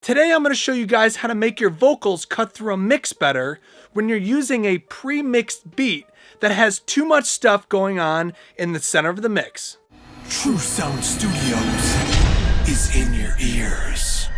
Today I'm going to show you guys how to make your vocals cut through a mix better when you're using a pre-mixed beat that has too much stuff going on in the center of the mix. True Sound Studios is in your ears.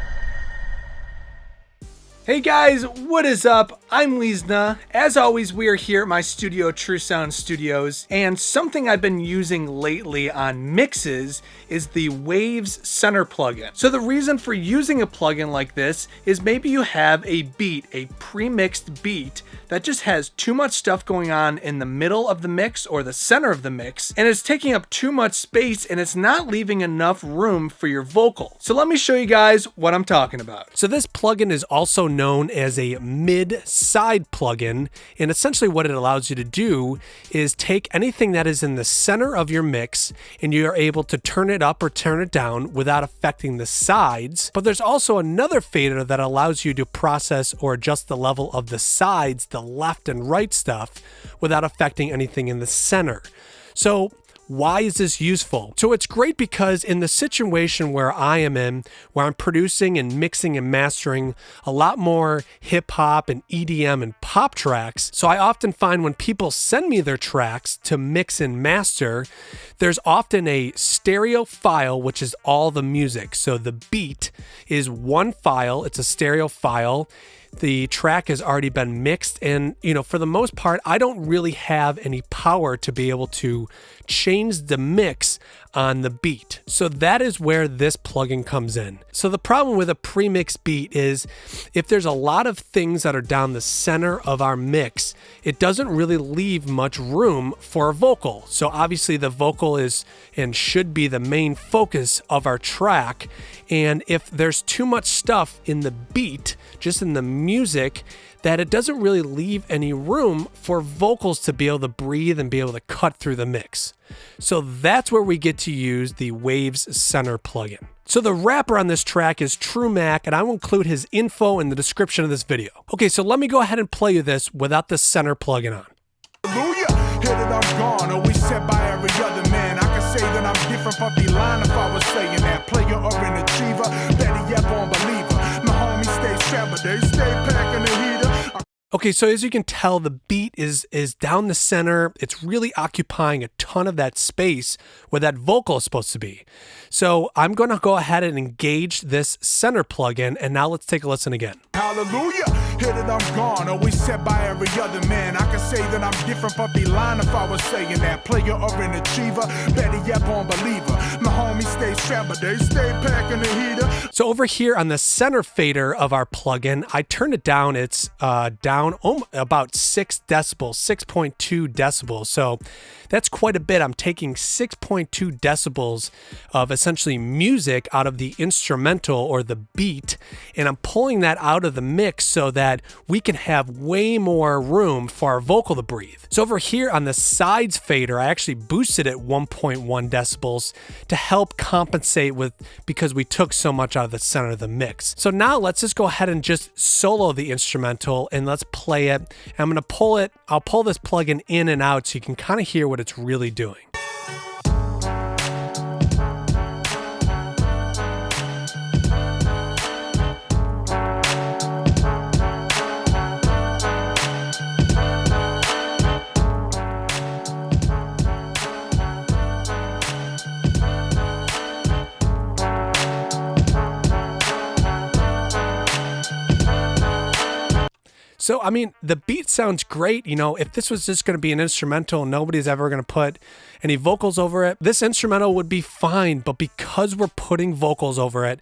Hey guys, what is up? I'm Weezna. As always, we are here at my studio, True Sound Studios, and something I've been using lately on mixes is the Waves Center plugin. So the reason for using a plugin like this is maybe you have a beat, a pre-mixed beat that just has too much stuff going on in the middle of the mix or the center of the mix, and it's taking up too much space and it's not leaving enough room for your vocal. So let me show you guys what I'm talking about. So this plugin is also known as a mid-side plugin, and essentially what it allows you to do is take anything that is in the center of your mix and you are able to turn it up or turn it down without affecting the sides. But there's also another fader that allows you to process or adjust the level of the sides, the left and right stuff, without affecting anything in the center. So why is this useful? So it's great because in the situation where I am in, where I'm producing and mixing and mastering a lot more hip hop and EDM and pop tracks, so I often find when people send me their tracks to mix and master, there's often a stereo file, which is all the music. So the beat is one file, it's a stereo file. The track has already been mixed, and for the most part, I don't really have any power to be able to change the mix on the beat. So that is where this plugin comes in. So the problem with a pre-mixed beat is if there's a lot of things that are down the center of our mix, it doesn't really leave much room for a vocal. So obviously the vocal is and should be the main focus of our track. And if there's too much stuff in the beat, just in the music, that it doesn't really leave any room for vocals to be able to breathe and be able to cut through the mix. So that's where we get to use the Waves Center plugin. So the rapper on this track is True Mac, and I will include his info in the description of this video. Okay, so let me go ahead and play you this without the center plugin on. Hallelujah, here that I'm gone, always said by every other man. I can say that I'm different from the line if I was saying that. Player or an achiever, better yet born believer. My homies stay strapped, but they stay packing the heater. Okay, so as you can tell, the beat is down the center. It's really occupying a ton of that space where that vocal is supposed to be. So I'm going to go ahead and engage this center plugin, and now let's take a listen again. Hallelujah, here that I'm gone, always said by every other man. I can say that I'm different from the line if I was saying that. Player or an achiever, better yet born believer. My homies stay strapped, but they stay packing the heater. So over here on the center fader of our plugin, I turned it down. It's down about 6 decibels, 6.2 decibels. So that's quite a bit. I'm taking 6.2 decibels of essentially music out of the instrumental or the beat, and I'm pulling that out of the mix so that we can have way more room for our vocal to breathe. So over here on the sides fader, I actually boosted it 1.1 decibels to help compensate because we took so much out of the center of the mix. So now let's just go ahead and just solo the instrumental and let's play it. I'm going to pull it. I'll pull this plugin in and out so you can kind of hear what it's really doing. So, I mean, the beat sounds great. If this was just going to be an instrumental and nobody's ever going to put any vocals over it, this instrumental would be fine. But because we're putting vocals over it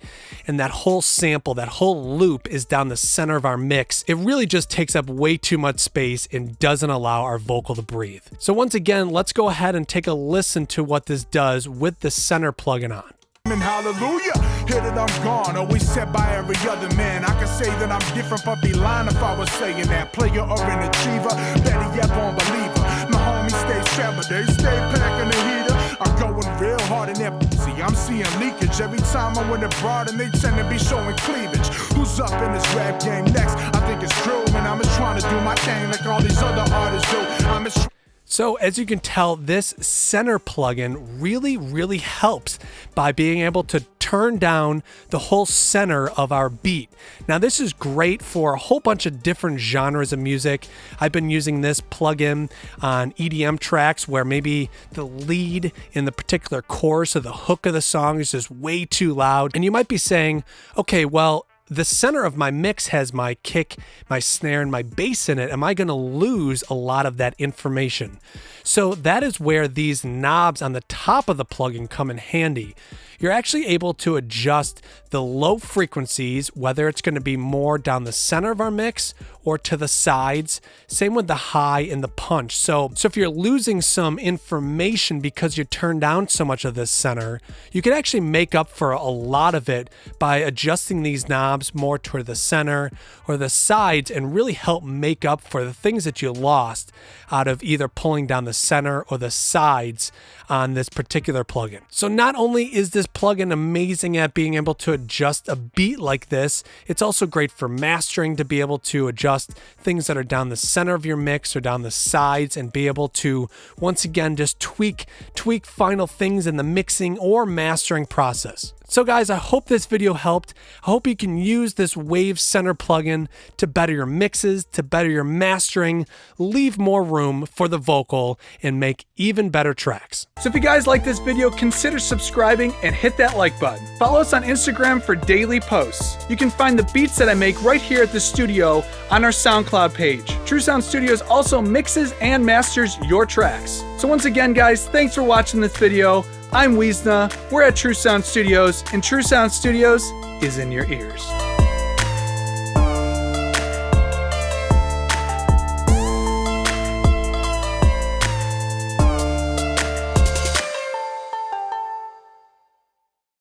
and that whole sample, that whole loop is down the center of our mix, it really just takes up way too much space and doesn't allow our vocal to breathe. So once again, let's go ahead and take a listen to what this does with the center plugin on. Hallelujah, here that I'm gone, always said by every other man. I can say that I'm different from the line if I was saying that. Player or an achiever, better yet born believer. My homies stay strapped, but they stay packing the heater. I'm going real hard in that pussy, I'm seeing leakage. Every time I'm with a broad and they tend to be showing cleavage. Who's up in this rap game next? I think it's true, and I'm just trying to do my thing like all these other artists do. So as you can tell, this center plugin really helps by being able to turn down the whole center of our beat. Now this is great for a whole bunch of different genres of music. I've been using this plugin on EDM tracks where maybe the lead in the particular chorus or the hook of the song is just way too loud. And you might be saying, okay, well, the center of my mix has my kick, my snare, and my bass in it. Am I going to lose a lot of that information? So that is where these knobs on the top of the plugin come in handy. You're actually able to adjust the low frequencies, whether it's going to be more down the center of our mix or to the sides. Same with the high and the punch. So if you're losing some information because you turn down so much of this center, you can actually make up for a lot of it by adjusting these knobs more toward the center or the sides and really help make up for the things that you lost out of either pulling down the center or the sides on this particular plugin. So not only is this plugin amazing at being able to adjust a beat like this, it's also great for mastering to be able to adjust things that are down the center of your mix or down the sides and be able to once again just tweak final things in the mixing or mastering process. So guys, I hope this video helped. I hope you can use this Wave Center plugin to better your mixes, to better your mastering, leave more room for the vocal, and make even better tracks. So if you guys like this video, consider subscribing and hit that like button. Follow us on Instagram for daily posts. You can find the beats that I make right here at the studio on our SoundCloud page. True Sound Studios also mixes and masters your tracks. So once again, guys, thanks for watching this video. I'm Weezna, we're at True Sound Studios, and True Sound Studios is in your ears.